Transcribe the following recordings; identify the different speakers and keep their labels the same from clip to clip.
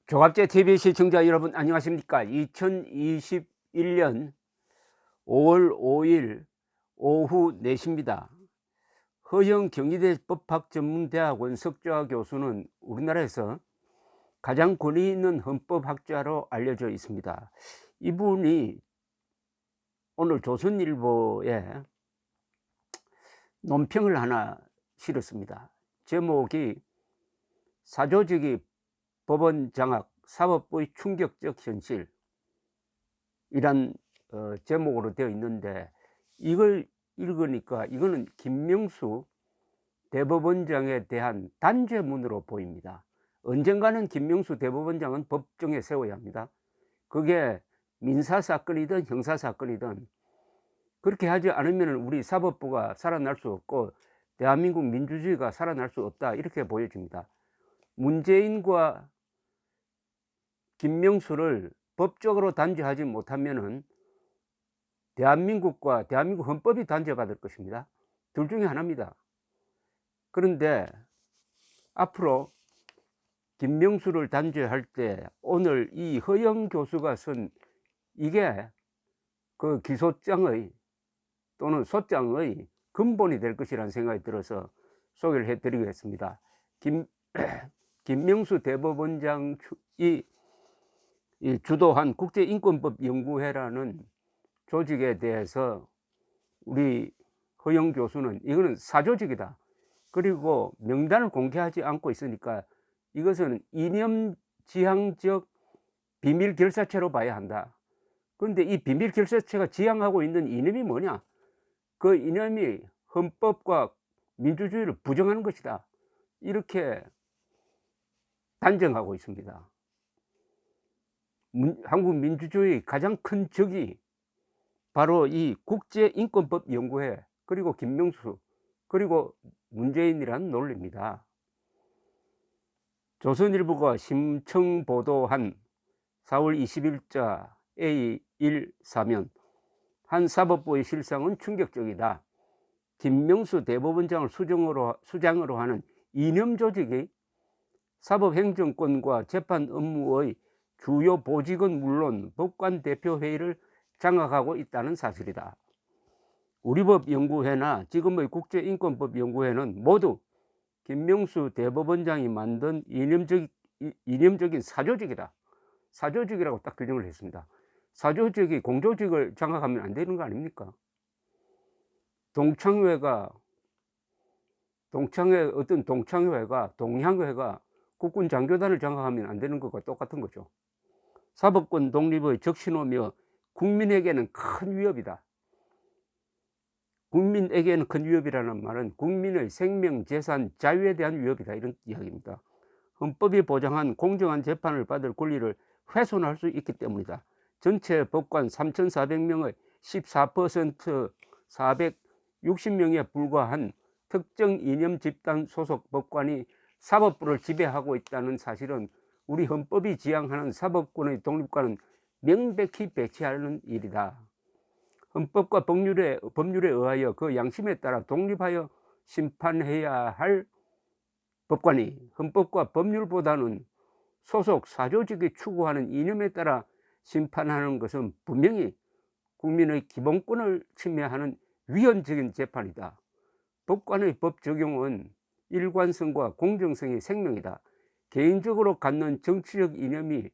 Speaker 1: 조갑제 TV 시청자 여러분 안녕하십니까? 2021년 5월 5일 오후 4시입니다. 허영 경희대 법학전문대학원 석좌 교수는 우리나라에서 가장 권위 있는 헌법학자로 알려져 있습니다. 이분이 오늘 조선일보에 논평을 하나 실었습니다. 제목이 사조직이 법원 장악, 사법부의 충격적 현실 이란 제목으로 되어 있는데, 이걸 읽으니까 이거는 김명수 대법원장에 대한 단죄문으로 보입니다. 언젠가는 김명수 대법원장은 법정에 세워야 합니다. 그게 민사사건이든 형사사건이든 그렇게 하지 않으면 우리 사법부가 살아날 수 없고 대한민국 민주주의가 살아날 수 없다, 이렇게 보여집니다. 문재인과 김명수를 법적으로 단죄하지 못하면은 대한민국과 대한민국 헌법이 단죄받을 것입니다. 둘 중에 하나입니다. 그런데 앞으로 김명수를 단죄할 때 오늘 이 허영 교수가 쓴 이게 그 기소장의 또는 소장의 근본이 될 것이라는 생각이 들어서 소개를 해드리겠습니다. 김명수 대법원장이 주도한 국제인권법연구회라는 조직에 대해서 우리 허영 교수는 이거는 사조직이다, 그리고 명단을 공개하지 않고 있으니까 이것은 이념지향적 비밀결사체로 봐야 한다. 그런데 이 비밀결사체가 지향하고 있는 이념이 뭐냐? 그 이념이 헌법과 민주주의를 부정하는 것이다, 이렇게 단정하고 있습니다. 한국 민주주의의 가장 큰 적이 바로 이 국제인권법연구회, 그리고 김명수, 그리고 문재인이라는 논리입니다. 조선일보가 심층 보도한 4월 20일자 A1사면 한 사법부의 실상은 충격적이다. 김명수 대법원장을 수장으로 하는 이념 조직이 사법행정권과 재판 업무의 주요 보직은 물론 법관 대표회의를 장악하고 있다는 사실이다. 우리법연구회나 지금의 국제인권법연구회는 모두 김명수 대법원장이 만든 이념적인 사조직이다. 사조직이라고 딱 규정을 했습니다. 사조직이 공조직을 장악하면 안 되는 거 아닙니까? 동향회가 국군 장교단을 장악하면 안 되는 것과 똑같은 거죠. 사법권 독립의 적신호며 국민에게는 큰 위협이다. 국민에게는 큰 위협이라는 말은 국민의 생명, 재산, 자유에 대한 위협이다, 이런 이야기입니다. 헌법이 보장한 공정한 재판을 받을 권리를 훼손할 수 있기 때문이다. 전체 법관 3,400명의 14% 460명에 불과한 특정 이념 집단 소속 법관이 사법부를 지배하고 있다는 사실은 우리 헌법이 지향하는 사법권의 독립과는 명백히 배치하는 일이다. 헌법과 법률에 의하여 그 양심에 따라 독립하여 심판해야 할 법관이 헌법과 법률보다는 소속 사조직이 추구하는 이념에 따라 심판하는 것은 분명히 국민의 기본권을 침해하는 위헌적인 재판이다. 법관의 법 적용은 일관성과 공정성이 생명이다. 개인적으로 갖는 정치적 이념이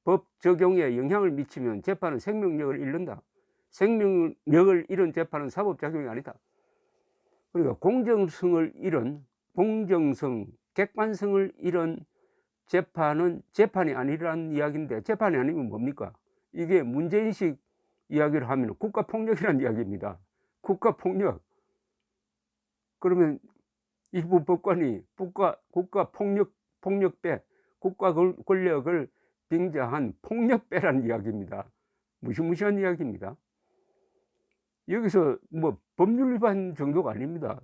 Speaker 1: 법 적용에 영향을 미치면 재판은 생명력을 잃는다. 생명력을 잃은 재판은 사법작용이 아니다. 그러니까 공정성, 객관성을 잃은 재판은 재판이 아니라는 이야기인데, 재판이 아니면 뭡니까? 이게 문제인식 이야기를 하면 국가폭력이라는 이야기입니다. 국가폭력. 그러면 일부 법관이 국가 권력을 빙자한 폭력배라는 이야기입니다. 무시무시한 이야기입니다. 여기서 뭐 법률 위반 정도가 아닙니다.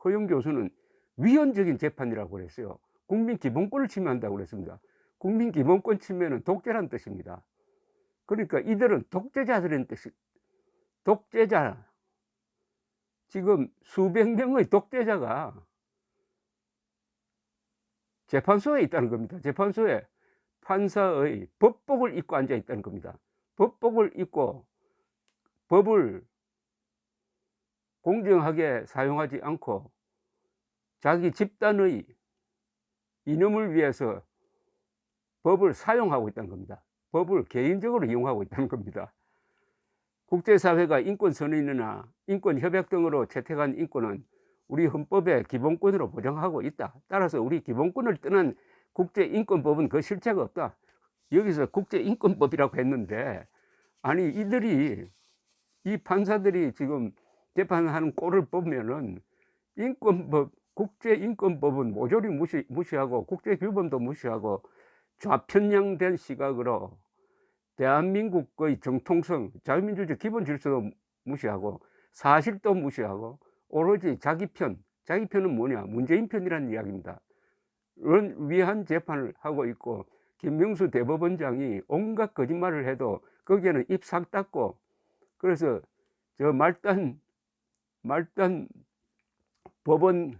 Speaker 1: 허영 교수는 위헌적인 재판이라고 그랬어요. 국민 기본권을 침해한다고 그랬습니다. 국민 기본권 침해는 독재라는 뜻입니다. 그러니까 이들은 독재자들인 뜻이, 독재자, 지금 수백 명의 독재자가 재판소에 있다는 겁니다. 재판소에 판사의 법복을 입고 앉아 있다는 겁니다. 법복을 입고 법을 공정하게 사용하지 않고 자기 집단의 이념을 위해서 법을 사용하고 있다는 겁니다. 법을 개인적으로 이용하고 있다는 겁니다. 국제사회가 인권선언이나 인권협약 등으로 채택한 인권은 우리 헌법의 기본권으로 보장하고 있다. 따라서 우리 기본권을 떠난 국제인권법은 그 실체가 없다. 여기서 국제인권법이라고 했는데, 아니 이들이, 이 판사들이 지금 재판하는 꼴을 보면은 인권법, 국제인권법은 모조리 무시하고 국제규범도 무시하고 좌편향된 시각으로 대한민국의 정통성, 자유민주주의 기본 질서도 무시하고 사실도 무시하고 오로지 자기 편은 뭐냐, 문재인 편이라는 이야기입니다. 를 위한 재판을 하고 있고, 김명수 대법원장이 온갖 거짓말을 해도 거기에는 입 싹 닫고, 그래서 저 말단 법원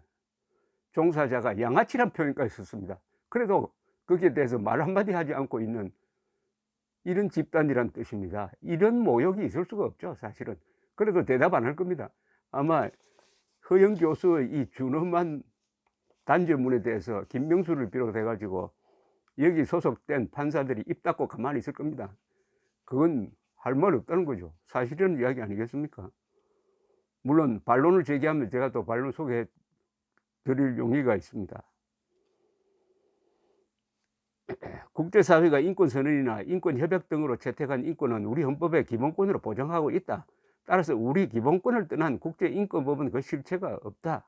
Speaker 1: 종사자가 양아치란 표현까지 썼습니다. 그래도 거기에 대해서 말 한마디 하지 않고 있는 이런 집단이란 뜻입니다. 이런 모욕이 있을 수가 없죠, 사실은. 그래도 대답 안 할 겁니다. 아마 허영 교수의 이 준엄한 단죄문에 대해서 김명수를 비롯해 가지고 여기 소속된 판사들이 입 닫고 가만히 있을 겁니다. 그건 할 말 없다는 거죠. 사실은 이야기 아니겠습니까? 물론 반론을 제기하면 제가 또 반론 소개해 드릴 용의가 있습니다. 국제사회가 인권선언이나 인권협약 등으로 채택한 인권은 우리 헌법의 기본권으로 보장하고 있다. 따라서 우리 기본권을 떠난 국제인권법은 그 실체가 없다.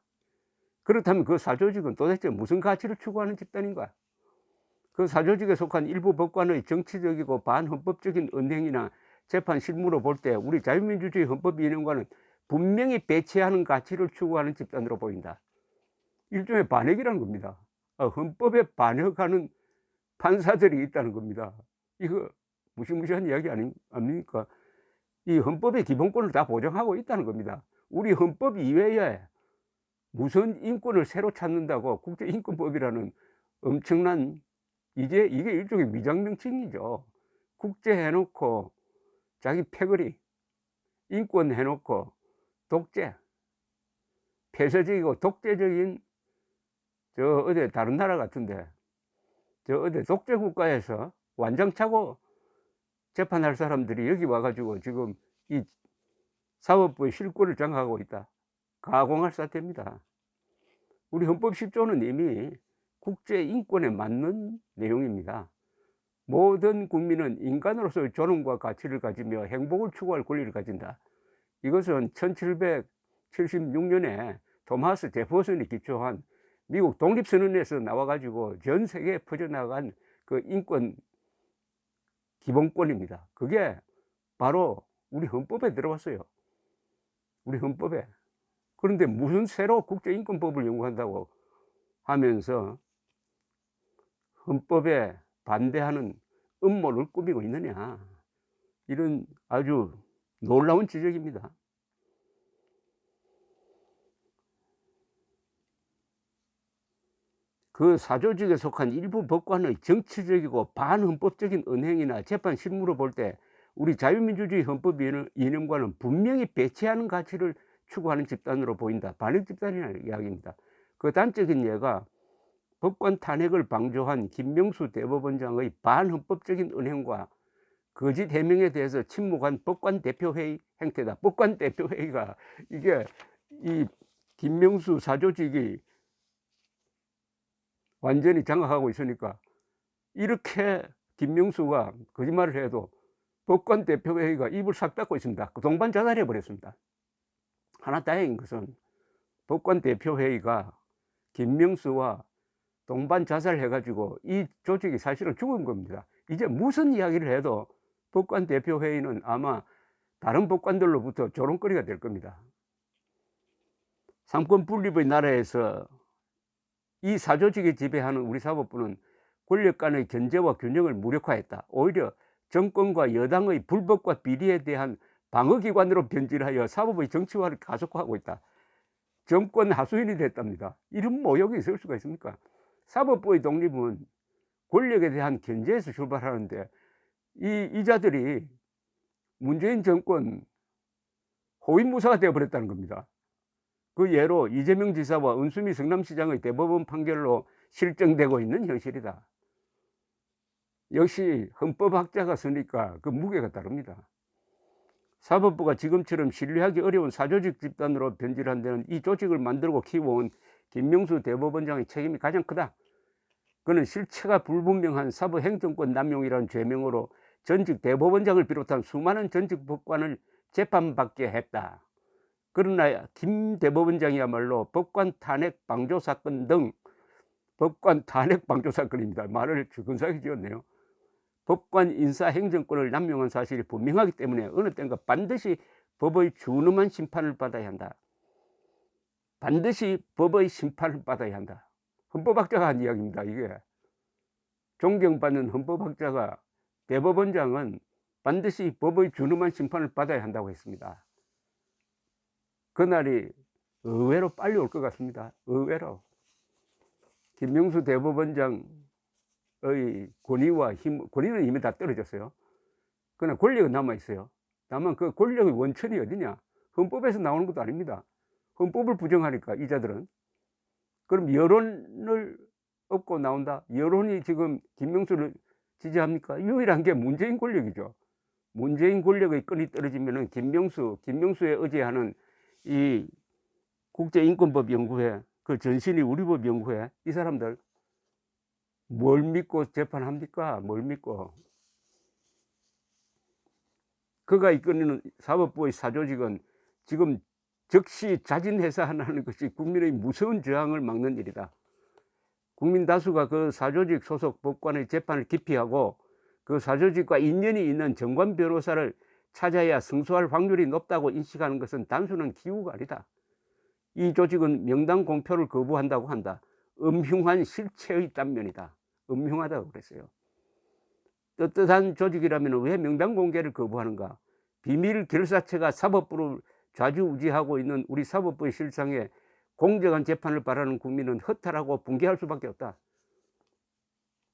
Speaker 1: 그렇다면 그 사조직은 도대체 무슨 가치를 추구하는 집단인가? 그 사조직에 속한 일부 법관의 정치적이고 반헌법적인 언행이나 재판 실무로 볼 때 우리 자유민주주의 헌법 이념과는 분명히 배치하는 가치를 추구하는 집단으로 보인다. 일종의 반역이라는 겁니다. 헌법에 반역하는 판사들이 있다는 겁니다. 이거 무시무시한 이야기 아닙니까? 이 헌법의 기본권을 다 보장하고 있다는 겁니다. 우리 헌법 이외에 무슨 인권을 새로 찾는다고 국제인권법이라는 엄청난, 이게 일종의 위장명칭이죠. 국제 해놓고 자기 패거리, 인권 해놓고 독재, 폐쇄적이고 독재적인, 저 어디 다른 나라 같은데 저 어디 독재 국가에서 완장차고 재판할 사람들이 여기 와가지고 지금 이 사법부의 실권을 장악하고 있다. 가공할 사태입니다. 우리 헌법 10조는 이미 국제인권에 맞는 내용입니다. 모든 국민은 인간으로서의 존엄과 가치를 가지며 행복을 추구할 권리를 가진다. 이것은 1776년에 토마스 제퍼슨이 기초한 미국 독립선언에서 나와가지고 전 세계에 퍼져나간 그 인권 기본권입니다. 그게 바로 우리 헌법에 들어왔어요. 우리 헌법에. 그런데 무슨 새로 국제인권법을 연구한다고 하면서 헌법에 반대하는 음모를 꾸미고 있느냐. 이런 아주 놀라운 지적입니다. 그 사조직에 속한 일부 법관의 정치적이고 반헌법적인 언행이나 재판 실무로 볼 때 우리 자유민주주의 헌법 이념과는 분명히 배치하는 가치를 추구하는 집단으로 보인다. 반역 집단이라는 이야기입니다. 그 단적인 예가 법관 탄핵을 방조한 김명수 대법원장의 반헌법적인 언행과 거짓 해명에 대해서 침묵한 법관 대표회의 행태다. 법관 대표회의가, 이게 이 김명수 사조직이 완전히 장악하고 있으니까 이렇게 김명수가 거짓말을 해도 법관 대표회의가 입을 싹 닫고 있습니다. 동반 자살해 버렸습니다. 하나 다행인 것은 법관 대표회의가 김명수와 동반 자살해 가지고 이 조직이 사실은 죽은 겁니다. 이제 무슨 이야기를 해도 법관 대표회의는 아마 다른 법관들로부터 조롱거리가 될 겁니다. 삼권 분립의 나라에서 이 사조직이 지배하는 우리 사법부는 권력 간의 견제와 균형을 무력화했다. 오히려 정권과 여당의 불법과 비리에 대한 방어기관으로 변질하여 사법의 정치화를 가속화하고 있다. 정권 하수인이 됐답니다. 이런 모욕이 있을 수가 있습니까? 사법부의 독립은 권력에 대한 견제에서 출발하는데 이 자들이 문재인 정권 호위무사가 되어 버렸다는 겁니다. 그 예로 이재명 지사와 은수미 성남시장의 대법원 판결로 실정되고 있는 현실이다. 역시 헌법학자가 쓰니까 그 무게가 다릅니다. 사법부가 지금처럼 신뢰하기 어려운 사조직 집단으로 변질한 데는 이 조직을 만들고 키워온 김명수 대법원장의 책임이 가장 크다. 그는 실체가 불분명한 사법행정권 남용이라는 죄명으로 전직 대법원장을 비롯한 수많은 전직 법관을 재판받게 했다. 그러나 김 대법원장이야말로 법관 탄핵 방조 사건 등 법관 탄핵 방조 사건입니다. 말을 근사하게 지었네요. 법관 인사 행정권을 남용한 사실이 분명하기 때문에 어느 때인가 반드시 법의 준엄한 심판을 받아야 한다. 반드시 법의 심판을 받아야 한다. 헌법학자가 한 이야기입니다. 이게 존경받는 헌법학자가 대법원장은 반드시 법의 준엄한 심판을 받아야 한다고 했습니다. 그날이 의외로 빨리 올 것 같습니다. 의외로. 김명수 대법원장의 권위와 힘, 권위는 이미 다 떨어졌어요. 그러나 권력은 남아있어요. 다만 그 권력의 원천이 어디냐? 헌법에서 나오는 것도 아닙니다. 헌법을 부정하니까 이자들은. 그럼 여론을 얻고 나온다? 여론이 지금 김명수를 지지합니까? 유일한 게 문재인 권력이죠. 문재인 권력의 끈이 떨어지면은 김명수에 의지하는 이 국제인권법 연구회, 그 전신이 우리법 연구회, 이 사람들 뭘 믿고 재판합니까? 뭘 믿고? 그가 이끄는 사법부의 사조직은 지금 즉시 자진해산하는 것이 국민의 무서운 저항을 막는 일이다. 국민 다수가 그 사조직 소속 법관의 재판을 기피하고 그 사조직과 인연이 있는 정관 변호사를 찾아야 승소할 확률이 높다고 인식하는 것은 단순한 기우가 아니다. 이 조직은 명단 공표를 거부한다고 한다. 음흉한 실체의 단면이다. 음흉하다고 그랬어요. 떳떳한 조직이라면 왜 명단 공개를 거부하는가? 비밀 결사체가 사법부를 좌지우지하고 있는 우리 사법부의 실상에 공정한 재판을 바라는 국민은 허탈하고 붕괴할 수밖에 없다.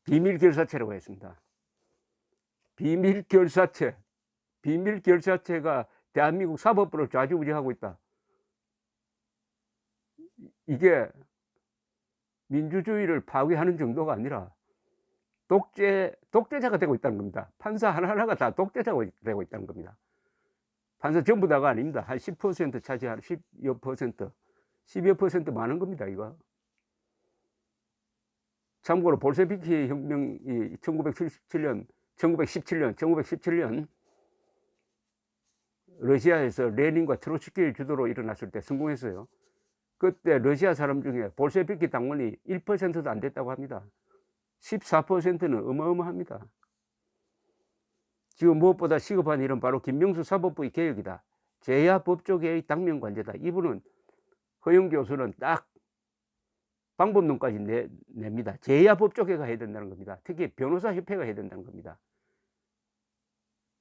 Speaker 1: 비밀 결사체라고 했습니다. 비밀 결사체가 대한민국 사법부를 좌지우지하고 있다. 이게 민주주의를 파괴하는 정도가 아니라 독재자가 되고 있다는 겁니다. 판사 하나하나가 다 독재자가 되고 있다는 겁니다. 판사 전부 다가 아닙니다. 한 10% 차지하는 10여 퍼센트 많은 겁니다. 이거. 참고로 볼셰비키 혁명이 1917년 러시아에서 레닌과 트로츠키의 주도로 일어났을 때 성공했어요. 그때 러시아 사람 중에 볼셰비키 당원이 1%도 안 됐다고 합니다. 14%는 어마어마합니다. 지금 무엇보다 시급한 일은 바로 김명수 사법부의 개혁이다. 제야 법조계의 당면 관제다. 이분은 허영 교수는 딱 방법론까지 냅니다. 제야 법조계가 해야 된다는 겁니다. 특히 변호사 협회가 해야 된다는 겁니다.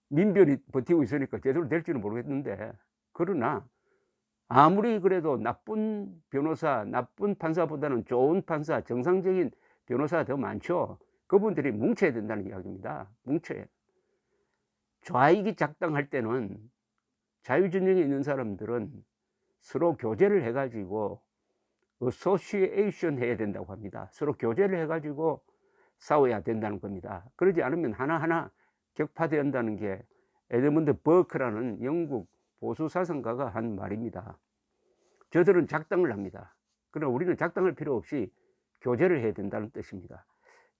Speaker 1: 민변이 버티고 있으니까 제대로 될지는 모르겠는데, 그러나 아무리 그래도 나쁜 변호사, 나쁜 판사보다는 좋은 판사, 정상적인 변호사가 더 많죠. 그분들이 뭉쳐야 된다는 이야기입니다. 뭉쳐야. 좌익이 작당할 때는 자유진영에 있는 사람들은 서로 교제를 해가지고 어소시에이션 해야 된다고 합니다. 서로 교제를 해가지고 싸워야 된다는 겁니다. 그러지 않으면 하나하나 격파된다는 게 에드먼드 버크라는 영국 보수사상가가 한 말입니다. 저들은 작당을 합니다. 그러나 우리는 작당할 필요 없이 교제를 해야 된다는 뜻입니다.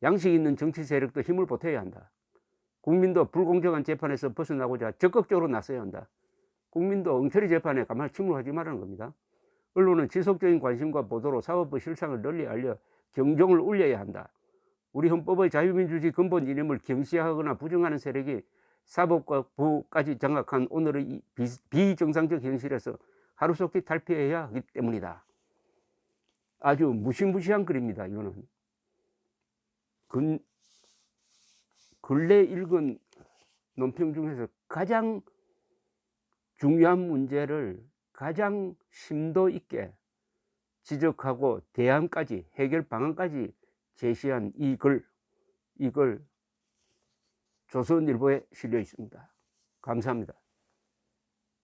Speaker 1: 양식 있는 정치 세력도 힘을 보태야 한다. 국민도 불공정한 재판에서 벗어나고자 적극적으로 나서야 한다. 국민도 엉터리 재판에 가만히 침묵하지 말라는 겁니다. 언론은 지속적인 관심과 보도로 사법부 실상을 널리 알려 경종을 울려야 한다. 우리 헌법의 자유민주주의 근본 이념을 경시하거나 부정하는 세력이 사법부까지 장악한 오늘의 이 비정상적 현실에서 하루속히 탈피해야 하기 때문이다. 아주 무시무시한 글입니다. 이거는 근래 읽은 논평 중에서 가장 중요한 문제를 가장 심도 있게 지적하고 대안까지, 해결 방안까지 제시한 이 글, 이걸 조선일보에 실려 있습니다. 감사합니다.